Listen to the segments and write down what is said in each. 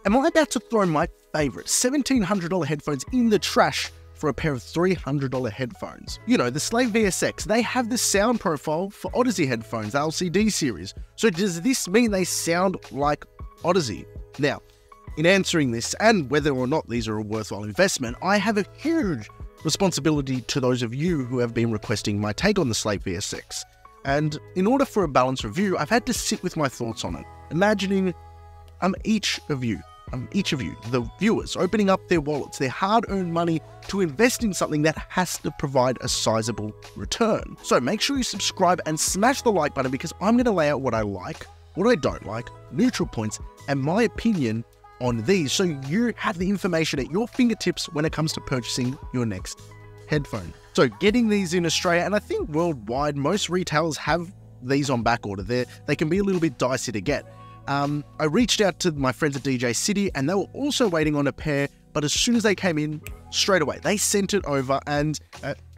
Am I about to throw my favorite $1,700 headphones in the trash for a pair of $300 headphones? You know, the Slate VSX, they have the sound profile for Audeze headphones, the LCD series. So does this mean they sound like Audeze? Now, in answering this, and whether or not these are a worthwhile investment, I have a huge responsibility to those of you who have been requesting my take on the Slate VSX. And in order for a balanced review, I've had to sit with my thoughts on it, imagining each of you, the viewers, opening up their wallets, their hard-earned money to invest in something that has to provide a sizable return. So make sure you subscribe and smash the like button, because I'm going to lay out what I like, what I don't like, neutral points, and my opinion on these, so you have the information at your fingertips when it comes to purchasing your next headphone. So getting these in Australia, and I think worldwide, most retailers have these on back order. They can be a little bit dicey to get. I reached out to my friends at DJ City, and they were also waiting on a pair, but as soon as they came in, straight away, they sent it over, and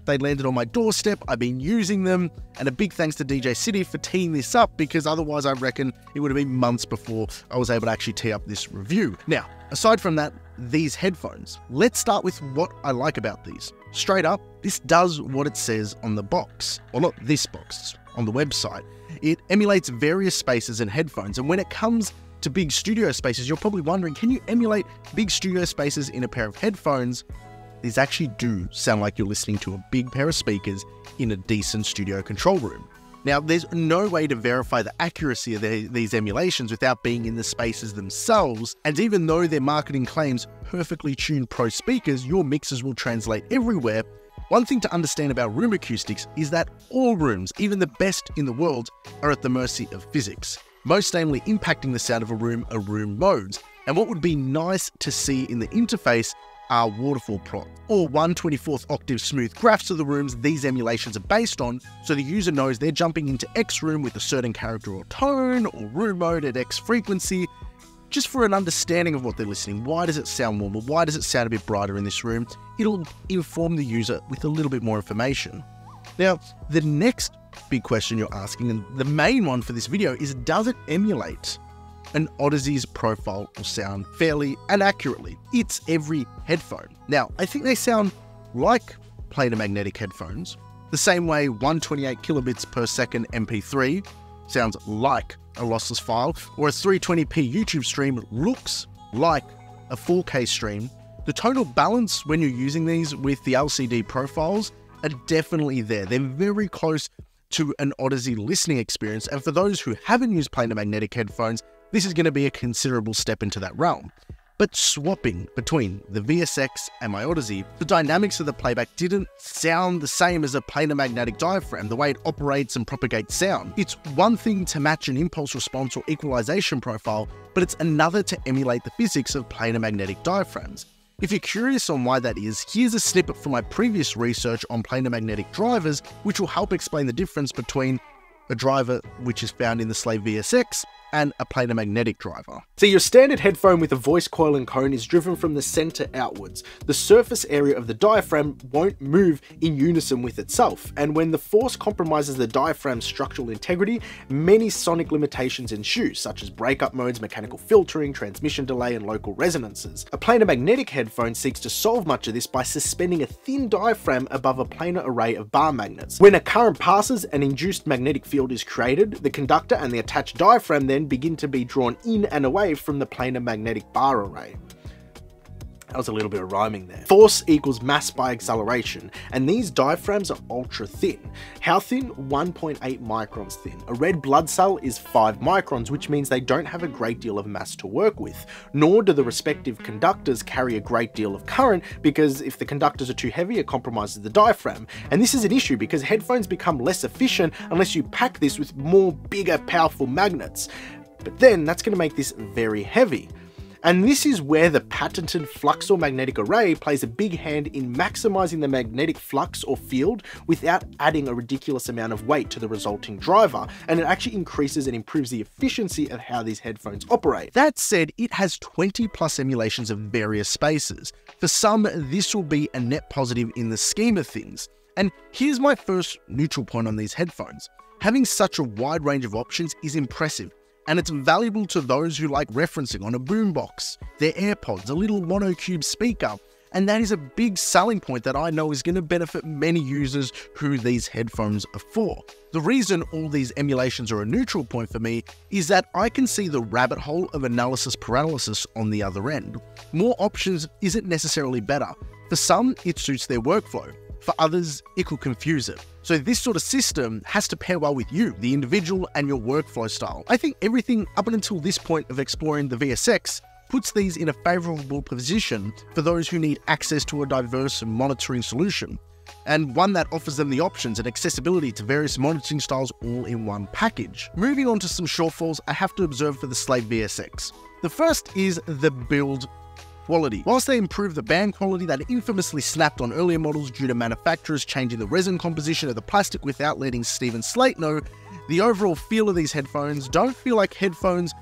they landed on my doorstep. I've been using them, and a big thanks to DJ City for teeing this up, because otherwise I reckon it would have been months before I was able to actually tee up this review. Now, aside from that, these headphones, let's start with what I like about these. Straight up, this does what it says on the box. Well, not this box, on the website. It emulates various spaces and headphones, and when it comes to big studio spaces, you're probably wondering, can you emulate big studio spaces in a pair of headphones? These actually do sound like you're listening to a big pair of speakers in a decent studio control room. Now, there's no way to verify the accuracy of these emulations without being in the spaces themselves, and even though their marketing claims perfectly tuned pro speakers, your mixes will translate everywhere. One thing to understand about room acoustics is that all rooms, even the best in the world, are at the mercy of physics. Most namely impacting the sound of a room are room modes, and what would be nice to see in the interface are waterfall plot, or 1/24th octave smooth graphs of the rooms these emulations are based on, so the user knows they're jumping into X room with a certain character or tone, or room mode at X frequency, just for an understanding of what they're listening. Why does it sound warmer? Why does it sound a bit brighter in this room? It'll inform the user with a little bit more information. Now, the next big question you're asking, and the main one for this video, is does it emulate an Audeze's profile or sound fairly and accurately? It's every headphone. Now, I think they sound like planar magnetic headphones, the same way 128 kilobits per second MP3 sounds like a lossless file, or a 320p YouTube stream looks like a 4K stream. The tonal balance when you're using these with the LCD profiles are definitely there. They're very close to an Audeze listening experience, and for those who haven't used planar magnetic headphones, this is going to be a considerable step into that realm. But swapping between the VSX and my Audeze, the dynamics of the playback didn't sound the same as a planar magnetic diaphragm, the way it operates and propagates sound. It's one thing to match an impulse response or equalization profile, but it's another to emulate the physics of planar magnetic diaphragms. If you're curious on why that is, here's a snippet from my previous research on planar magnetic drivers, which will help explain the difference between a driver which is found in the Slate VSX and a planar magnetic driver. So your standard headphone with a voice coil and cone is driven from the center outwards. The surface area of the diaphragm won't move in unison with itself, and when the force compromises the diaphragm's structural integrity, many sonic limitations ensue, such as breakup modes, mechanical filtering, transmission delay, and local resonances. A planar magnetic headphone seeks to solve much of this by suspending a thin diaphragm above a planar array of bar magnets. When a current passes, an induced magnetic field is created. The conductor and the attached diaphragm then begin to be drawn in and away from the planar magnetic bar array. That was a little bit of rhyming there. Force equals mass by acceleration, and these diaphragms are ultra thin. How thin? 1.8 microns thin. A red blood cell is 5 microns, which means they don't have a great deal of mass to work with, nor do the respective conductors carry a great deal of current, because if the conductors are too heavy, it compromises the diaphragm. And this is an issue because headphones become less efficient unless you pack this with more bigger, powerful magnets. But then that's going to make this very heavy. And this is where the patented fluxor magnetic array plays a big hand in maximizing the magnetic flux or field without adding a ridiculous amount of weight to the resulting driver, and it actually increases and improves the efficiency of how these headphones operate. That said, it has 20 plus emulations of various spaces. For some, this will be a net positive in the scheme of things. And here's my first neutral point on these headphones. Having such a wide range of options is impressive. and it's valuable to those who like referencing on a boombox, their AirPods, a little monocube speaker, and that is a big selling point that I know is going to benefit many users who these headphones are for. The reason all these emulations are a neutral point for me is that I can see the rabbit hole of analysis paralysis on the other end. More options isn't necessarily better. For some, it suits their workflow. For others, it could confuse it. So this sort of system has to pair well with you, the individual, and your workflow style. I think everything up until this point of exploring the VSX puts these in a favorable position for those who need access to a diverse monitoring solution, and one that offers them the options and accessibility to various monitoring styles all in one package. Moving on to some shortfalls I have to observe for the Slate VSX. The first is the build quality. Whilst they improved the band quality that infamously snapped on earlier models due to manufacturers changing the resin composition of the plastic without letting Stephen Slate know, the overall feel of these headphones don't feel like headphones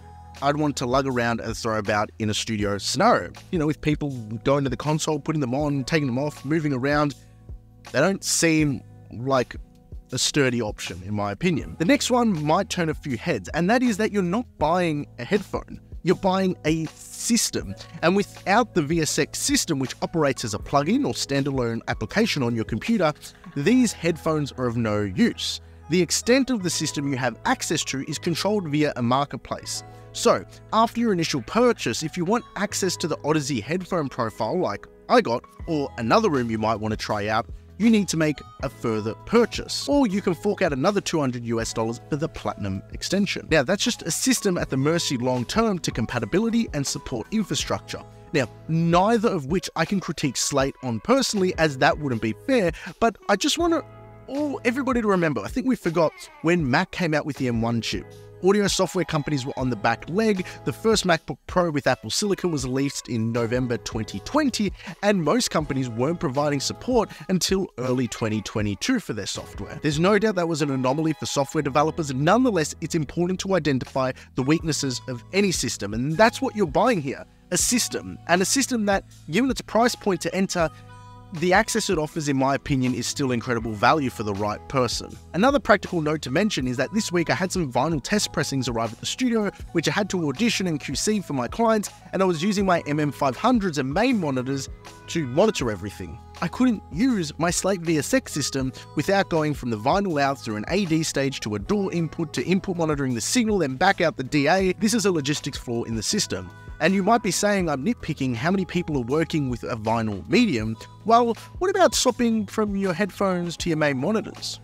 I'd want to lug around and throw about in a studio scenario. You know, with people going to the console, putting them on, taking them off, moving around, they don't seem like a sturdy option, in my opinion. The next one might turn a few heads, and that is that you're not buying a headphone. You're buying a system, and without the VSX system, which operates as a plugin or standalone application on your computer, these headphones are of no use. The extent of the system you have access to is controlled via a marketplace. So, after your initial purchase, if you want access to the Audeze headphone profile like I got, or another room you might want to try out, you need to make a further purchase, or you can fork out another $200 for the Platinum extension. Now, that's just a system at the mercy long-term to compatibility and support infrastructure. Now, neither of which I can critique Slate on personally, as that wouldn't be fair, but I just want everybody to remember, I think we forgot when Mac came out with the M1 chip. Audio software companies were on the back leg. The first MacBook Pro with Apple Silicon was released in November 2020, and most companies weren't providing support until early 2022 for their software. There's no doubt that was an anomaly for software developers. Nonetheless, it's important to identify the weaknesses of any system, and that's what you're buying here, a system, and a system that, given its price point to enter, the access it offers, in my opinion, is still incredible value for the right person. Another practical note to mention is that this week I had some vinyl test pressings arrive at the studio, which I had to audition and QC for my clients, and I was using my MM500's and main monitors to monitor everything. I couldn't use my Slate VSX system without going from the vinyl out through an AD stage to a DAW input to input monitoring the signal, then back out the DA. This is a logistics flaw in the system. And you might be saying I'm nitpicking how many people are working with a vinyl medium. Well, what about swapping from your headphones to your main monitors?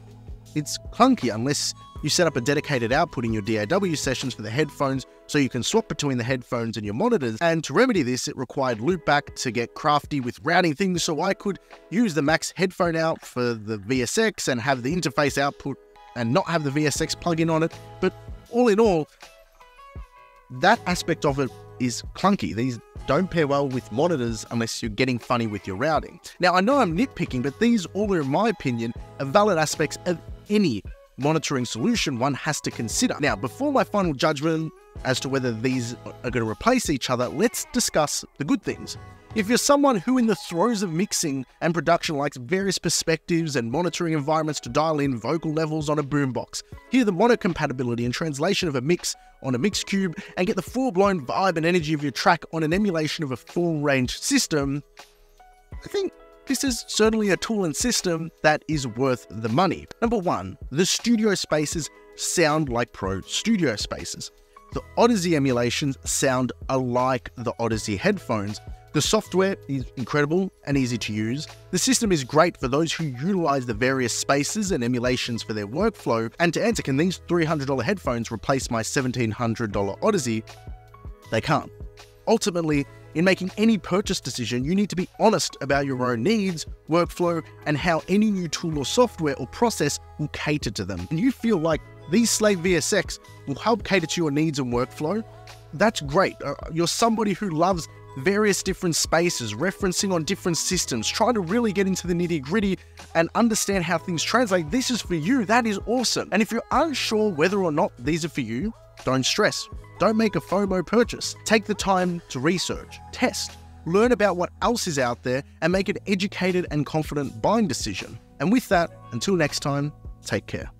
It's clunky unless you set up a dedicated output in your DAW sessions for the headphones so you can swap between the headphones and your monitors. And to remedy this, it required loopback to get crafty with routing things so I could use the Max headphone out for the VSX and have the interface output and not have the VSX plugin on it. But all in all, that aspect of it is clunky. These don't pair well with monitors unless you're getting funny with your routing. Now, I know I'm nitpicking, but these all are, in my opinion, are valid aspects of any monitoring solution one has to consider. Now, before my final judgment as to whether these are going to replace each other, let's discuss the good things. If you're someone who in the throes of mixing and production likes various perspectives and monitoring environments to dial in vocal levels on a boombox, hear the mono compatibility and translation of a mix on a mix cube, and get the full-blown vibe and energy of your track on an emulation of a full-range system, I think this is certainly a tool and system that is worth the money. Number one, the studio spaces sound like pro studio spaces. The Audeze emulations sound alike the Audeze headphones. The software is incredible and easy to use. The system is great for those who utilize the various spaces and emulations for their workflow. And to answer, can these $300 headphones replace my $1,700 Audeze? They can't. Ultimately, in making any purchase decision, you need to be honest about your own needs, workflow, and how any new tool or software or process will cater to them. And you feel like these Slate VSX will help cater to your needs and workflow? That's great. You're somebody who loves various different spaces, referencing on different systems, trying to really get into the nitty-gritty and understand how things translate. This is for you. That is awesome. And if you're unsure whether or not these are for you, don't stress. Don't make a FOMO purchase. Take the time to research, test, learn about what else is out there, and make an educated and confident buying decision. And with that, until next time, take care.